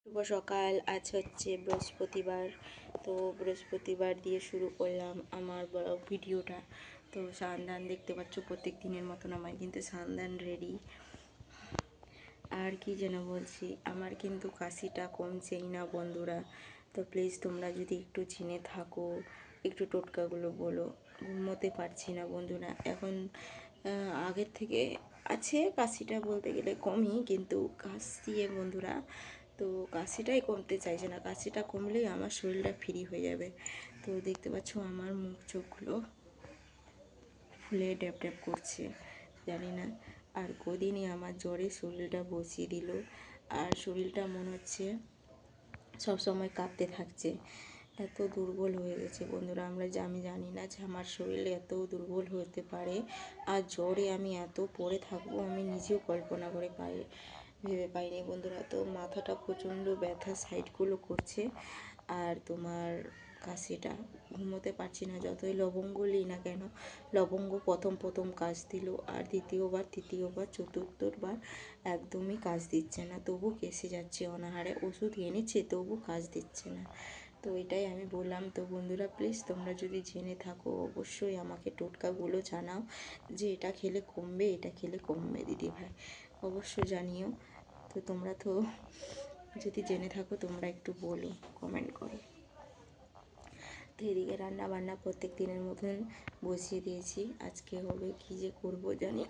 শুভ সকাল। আজ হচ্ছে বৃহস্পতিবার। তো বৃহস্পতিবার দিয়ে শুরু করলাম আমার ভিডিওটা। তো সান্দান দেখতে পাচ্ছ প্রত্যেক দিনের মতন আমার কিন্তু সান্দান রেডি। আর কি যেন বলছি, আমার কিন্তু কাশিটা কমছেই না বন্ধুরা। তো প্লিজ তোমরা যদি একটু জেনে থাকো একটু টোটকাগুলো বলো। ঘুমোতে পারছি না বন্ধুরা এখন। আগের থেকে আছে কাশিটা, বলতে গেলে কমই, কিন্তু কাশিয়ে বন্ধুরা। তো কাশিটাই কমতে চাইছে না। কাশিটা কমলেই আমার শরীরটা ফ্রি হয়ে যাবে। তো দেখতে পাচ্ছ আমার মুখ চোখগুলো ফুলে ড্যাপ ড্যাপ করছে, জানি না আর কদিনই আমার জ্বরে শরীরটা বসিয়ে দিল। আর শরীরটা মনে হচ্ছে সব সময় কাঁপতে থাকছে। এত দুর্বল হয়ে গেছে বন্ধুরা। আমি জানি না যে আমার শরীর এত দুর্বল হতে পারে আর জ্বরে আমি এত পড়ে থাকবো, আমি নিজেও কল্পনা করে ভেবে পাইনি বন্ধুরা। তো মাথাটা প্রচণ্ড ব্যথা সাইডগুলো করছে। আর তোমার কাশিটা, ঘুমোতে পারছি না। যতই লবঙ্গ নিই না কেন, লবঙ্গ প্রথম প্রথম কাজ দিল, আর দ্বিতীয়বার তৃতীয়বার চতুর্থবার একদমই কাজ দিচ্ছে না। তবু কেসে যাচ্ছে অনাহারে। ওষুধ এনেছে তবু কাজ দিচ্ছে না। তো এটাই আমি বললাম। তো বন্ধুরা প্লিজ তোমরা যদি জেনে থাকো অবশ্যই আমাকে টোটকাগুলো জানাও যে এটা খেলে কমবে, এটা খেলে কমবে দিদিভাই, অবশ্যই জানিও। তো তোমরা তো যদি জেনে থাকো তোমরা একটু বলো কমেন্ট করে। তো এদিকে রান্না বান্না প্রত্যেক দিনের মতন বসিয়ে দিয়েছি। আজকে হবে কি যে করবো জানি।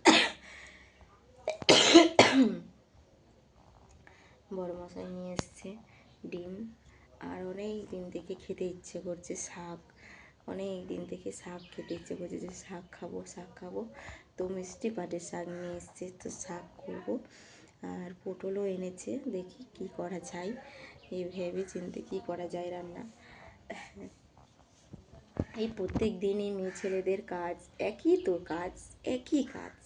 বড় মশাই নিয়ে এসছে ডিম, আর অনেক দিন থেকে খেতে ইচ্ছে করছে শাক। অনেক দিন থেকে শাক খেতে ইচ্ছে করছে, যে শাক খাবো শাক খাবো। তো মিষ্টি পাটের শাক নিয়ে এসছে, তো শাক করবো। আর পটলও এনেছে, দেখি কি করা যায়, এই ভেবে চিনতে কী করা যায় রান্না। এই প্রত্যেক দিনই মেয়ে ছেলেদের কাজ একই, তো কাজ একই কাজ।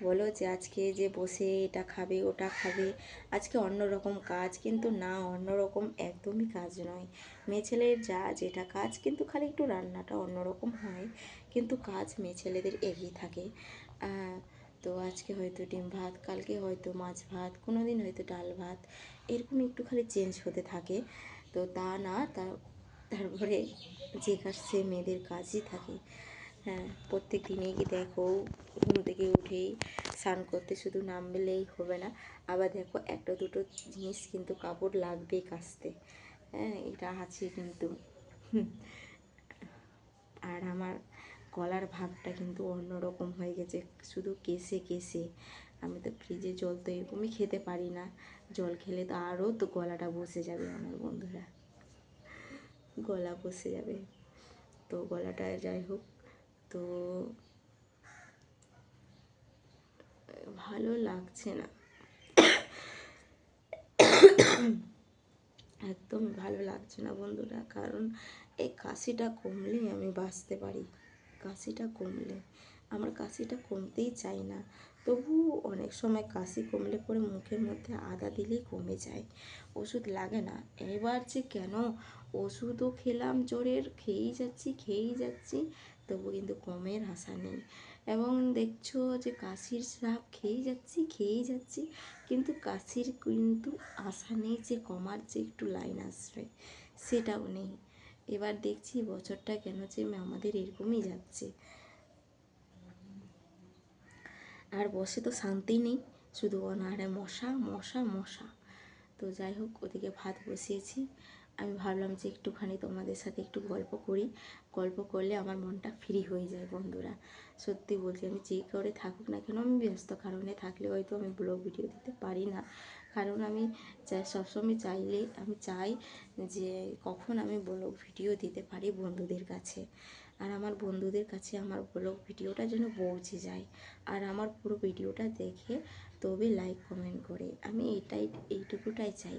বলো যে আজকে যে বসে এটা খাবে ওটা খাবে, আজকে অন্য রকম কাজ, কিন্তু না, অন্য রকম একদমই কাজ নয়। মেয়ে ছেলের যা যেটা কাজ, কিন্তু খালি একটু রান্নাটা অন্যরকম হয়, কিন্তু কাজ মেয়ে ছেলেদের একই থাকে। তো আজকে হয়তো ডিম ভাত, কালকে হয়তো মাছ ভাত, কোনো দিন হয়তো ডাল ভাত, এরকম একটু খালি চেঞ্জ হতে থাকে। তো তা না, তারপরে যে কাজ সে মেয়েদের কাজই থাকে। হ্যাঁ, প্রত্যেক দিনই কি দেখো, ঘুম থেকে উঠেই স্নান করতে শুধু নামলেই হবে না, আবার দেখো একটা দুটো জিনিস কিন্তু কাপড় লাগবেই কাচতে। হ্যাঁ, এটা আছে কিন্তু। আর আমার গলার ভাবটা কিন্তু অন্যরকম হয়ে গেছে, শুধু কেসে কেসে। আমি তো ফ্রিজে জল তো এরকমই খেতে পারি না, জল খেলে তো আরও তো গলাটা বসে যাবে আমার বন্ধুরা, গলা বসে যাবে। তো গলাটা যাই হোক, তো ভালো লাগছে না, একদম ভালো লাগছে না বন্ধুরা। কারণ এই কাশিটা কমলেই আমি বাঁচতে পারি। কাশিটা কমলে, আমার কাশিটা কমতেই চাই না। তবু অনেক সময় কাশি কমলে পরে মুখের মধ্যে আদা দিলেই কমে যায়, ওষুধ লাগে না। এবার যে কেন ওষুধও খেলাম জ্বরের, খেয়েই যাচ্ছি, তবু কিন্তু কমের আশা নেই। এবং দেখছো যে কাশির স্রাব খেয়েই যাচ্ছি, কিন্তু কাশির কিন্তু আশা নেই যে কমার যে একটু লাইন আসবে, সেটাও নেই। এবার দেখছি বছরটা কেন যে আমাদের এরকমই যাচ্ছে। আর বসে তো শান্তি নেই, শুধু অনাহারে মশা মশা মশা। তো যাই হোক, ওদিকে ভাত বসিয়েছি। আমি ভাবলাম যে একটুখানি তোমাদের সাথে একটু গল্প করি, গল্প করলে আমার মনটা ফ্রি হয়ে যায় বন্ধুরা। সত্যি বলছি, আমি যে করে থাকুক না কেন, আমি ব্যস্ত কারণে থাকলে হয়তো আমি ব্লগ ভিডিও দিতে পারি না। কারণ আমি সবসময় আমি চাই যে কখন আমি ব্লগ ভিডিও দিতে পারি বন্ধুদের কাছে, আর আমার বন্ধুদের কাছে আমার ব্লগ ভিডিওটা যেন পৌঁছে যায়, আর আমার পুরো ভিডিওটা দেখে তবে লাইক কমেন্ট করে। আমি এইটুকুটাই চাই,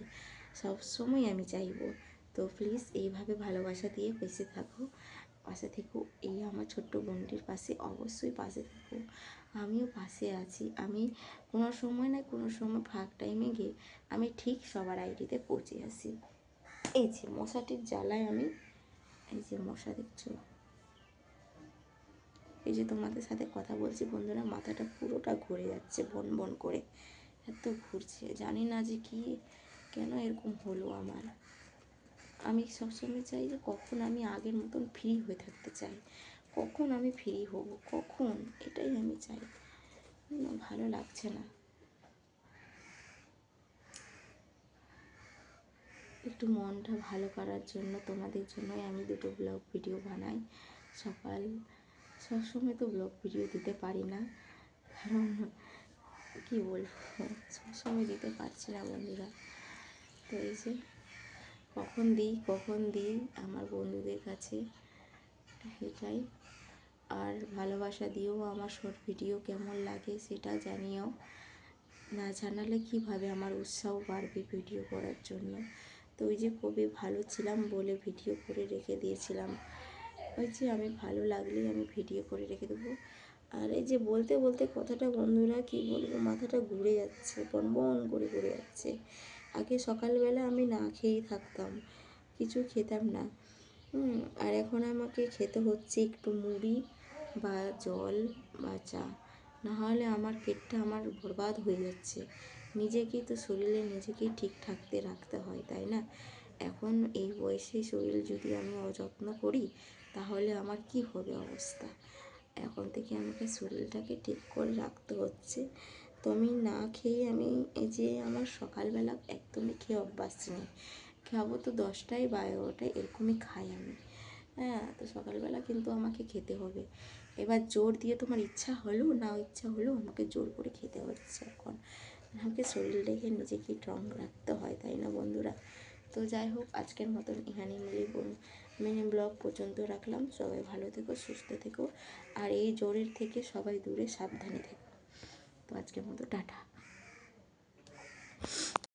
সবসময় আমি চাইবো। তো প্লিজ এইভাবে ভালোবাসা দিয়ে পাশে থেকো। এই আমার ছোট্ট বোনটির পাশে অবশ্যই পাশে থেকো। আমিও পাশে আছি। আমি কোনো সময় না কোনো সময় ফাঁক টাইমে গিয়ে আমি ঠিক সবার আইডিতে পৌঁছে আসি। এই যে মশাটির জ্বালায় আমি, এই যে মশা দেখছো, এই যে তোমাদের সাথে কথা বলছি বন্ধুরা, মাথাটা পুরোটা ঘুরে যাচ্ছে বন বন করে, এত ঘুরছে, জানি না যে কি কেন এরকম হলো আমার? আমি সবসময় চাই যে কখন আমি আগের মতন ফ্রি হয়ে থাকতে চাই, কখন আমি ফ্রি হব, কখন, এটাই আমি চাই। ভালো লাগছে না। একটু মনটা ভালো করার জন্য তোমাদের জন্যই আমি দুটো ব্লগ ভিডিও বানাই। সকাল সবসময় তো ব্লগ ভিডিও দিতে পারি না, কারণ কী বলবো, সবসময় দিতে পারছি না বন্ধুরা। তো এই যে কখন দিই আমার বন্ধুদের কাছে, এটাই। আর ভালোবাসা দিও, আমার শর্ট ভিডিও কেমন লাগে সেটা জানিও। না জানালে কীভাবে আমার উৎসাহ বাড়বে ভিডিও করার জন্য। তো ওই যে কবে ভালো ছিলাম বলে ভিডিও করে রেখে দিয়েছিলাম, ওই যে আমি ভালো লাগলেই আমি ভিডিও করে রেখে দেবো। আর এই যে বলতে বলতে কথাটা বন্ধুরা কী বলবো, মাথাটা ঘুরে যাচ্ছে, বন করে ঘুরে যাচ্ছে। আগে সকালবেলা আমি না খেয়েই থাকতাম, কিছু খেতাম না। আর এখন আমাকে খেতে হচ্ছে একটু মুড়ি বা জল বা চা, নাহলে আমার পেটটা আমার বরবাদ হয়ে যাচ্ছে। নিজেকেই তো শরীরে নিজেকেই ঠিক থাকতে রাখতে হয়, তাই না? এখন এই বয়সে শরীর যদি আমি অযত্ন করি তাহলে আমার কি হবে অবস্থা। এখন থেকে আমাকে শরীরটাকে ঠিক করে রাখতে হচ্ছে। তো আমি না খেয়ে আমি এই যে আমার সকালবেলা একদমই খেয়ে অভ্যাস নেই, খাবো তো 10টায় বা 11টায় এরকমই খাই আমি। হ্যাঁ, তো সকালবেলা কিন্তু আমাকে খেতে হবে। এবার জোর দিয়ে তোমার ইচ্ছা হলো না ইচ্ছা হলো আমাকে জোর করে খেতে হচ্ছে এখন। আমাকে শরীরটাকে নিজেকে স্ট্রং রাখতে হয়, তাই না বন্ধুরা? তো যাই হোক, আজকের মতন এখানে মিনি ব্লগ পর্যন্ত রাখলাম। সবাই ভালো থেকো, সুস্থ থেকো, আর এই জ্বরের থেকে সবাই দূরে সাবধানে থেকো। তো আজকের মতো টাটা।